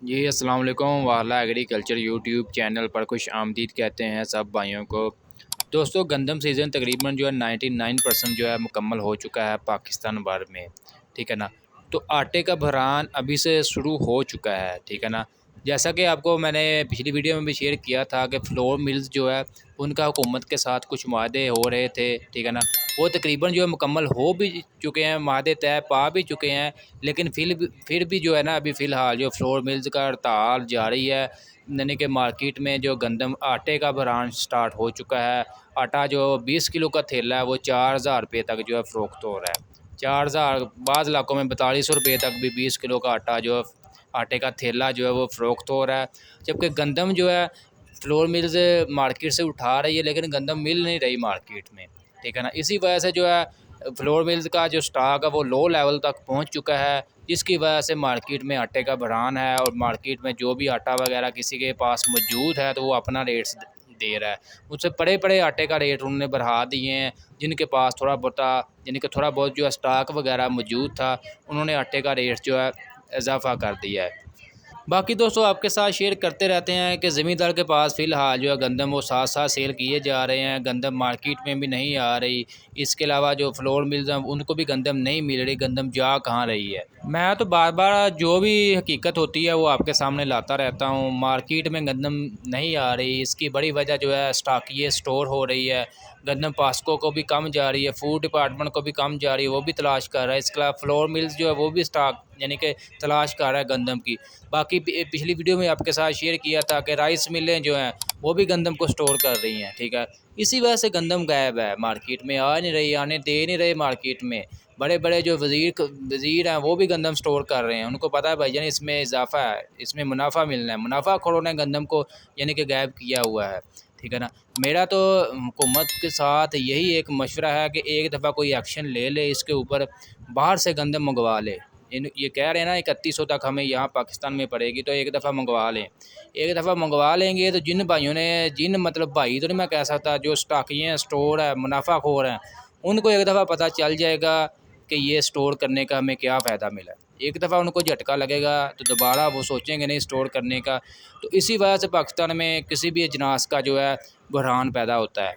जी अस्सलाम वालेकुम। वाला एग्रीकल्चर यूट्यूब चैनल पर खुश आमदीद कहते हैं सब भाइयों को। दोस्तों, गंदम सीज़न तकरीबन जो है 99% जो है मुकम्मल हो चुका है पाकिस्तान भर में, ठीक है ना। तो आटे का बहरान अभी से शुरू हो चुका है, ठीक है ना। जैसा कि आपको मैंने पिछली वीडियो में भी शेयर किया था कि फ्लोर मिल्स जो है उनका हुकूमत के साथ कुछ वादे हो रहे थे, ठीक है ना। वो तकरीबन जो है मुकम्मल हो भी चुके हैं, वादे तय पा भी चुके हैं। लेकिन फिर भी जो है ना, अभी फ़िलहाल जो फ्लोर मिल्स का हड़ताल जारी है। यानी कि मार्केट में जो गंदम आटे का बहरान स्टार्ट हो चुका है। आटा जो 20 किलो का थैला है वो 4000 रुपये तक जो है फ़रोख्त हो रहा है। 4000, बाज़ इलाकों में 4200 रुपये तक भी 20 किलो का आटा जो है, आटे का थैला जो है वो फ़रोख्त हो रहा है। जबकि गंदम जो है फ्लोर मिल्स मार्केट से उठा रही है, लेकिन गंदम मिल नहीं रही मार्केट में, ठीक है ना। इसी वजह से जो है फ्लोर मिल्स का जो स्टॉक है वो लो लेवल तक पहुंच चुका है, जिसकी वजह से मार्केट में आटे का बहरान है। और मार्केट में जो भी आटा वगैरह किसी के पास मौजूद है तो वो अपना रेट्स दे रहा है। उससे बड़े बड़े आटे का रेट उन्होंने बढ़ा दिए हैं। जिनके पास थोड़ा बहुत यानी कि थोड़ा बहुत जो है स्टॉक वगैरह मौजूद था, उन्होंने आटे का रेट जो है इजाफ़ा कर दिया है। बाकी दोस्तों, आपके साथ शेयर करते रहते हैं कि ज़मींदार के पास फ़िलहाल जो है गंदम वो साथ साथ सेल किए जा रहे हैं। गंदम मार्केट में भी नहीं आ रही। इसके अलावा जो फ्लोर मिल्स हैं उनको भी गंदम नहीं मिल रही। गंदम जा कहाँ रही है। मैं तो बार बार जो भी हकीकत होती है वो आपके सामने लाता रहता हूँ। मार्केट में गंदम नहीं आ रही, इसकी बड़ी वजह जो है स्टॉकिए स्टोर हो रही है। गंदम पास्को को भी कम जा रही है, फूड डिपार्टमेंट को भी कम जा रही है, वो भी तलाश कर रहा है। इसके अलावा फ्लोर मिल्स जो है वो भी स्टॉक यानी कि तलाश कर रहा है गंदम की। बाकी पिछली वीडियो में आपके साथ शेयर किया था कि राइस मिलें जो हैं वो भी गंदम को स्टोर कर रही हैं, ठीक है। इसी वजह से गंदम गायब है, मार्केट में आ नहीं रही, आने दे नहीं रहे मार्केट में। बड़े बड़े जो वज़ीर हैं वो भी गंदम स्टोर कर रहे हैं। उनको पता है भाईजान इसमें इजाफा है, इसमें मुनाफा मिलना है। मुनाफाखोरों ने गंदम को यानी कि गायब किया हुआ है, ठीक है ना। मेरा तो हुकूमत के साथ यही एक मशवरा है कि एक दफ़ा कोई एक्शन ले ले इसके ऊपर, बाहर से गंदम मंगवा ले। इन ये कह रहे हैं ना 3100 तक हमें यहाँ पाकिस्तान में पड़ेगी, तो एक दफ़ा मंगवा लें। एक दफ़ा मंगवा लेंगे तो जिन भाइयों ने, जिन मतलब भाई तो नहीं मैं कह सकता, जो स्टॉकिए हैं, स्टोर है, मुनाफाखोर हैं, उनको एक दफ़ा पता चल जाएगा कि ये स्टोर करने का हमें क्या फ़ायदा मिला। एक दफ़ा उनको झटका लगेगा तो दोबारा वो सोचेंगे नहीं स्टोर करने का। तो इसी वजह से पाकिस्तान में किसी भी अजनास का जो है बहरान पैदा होता है।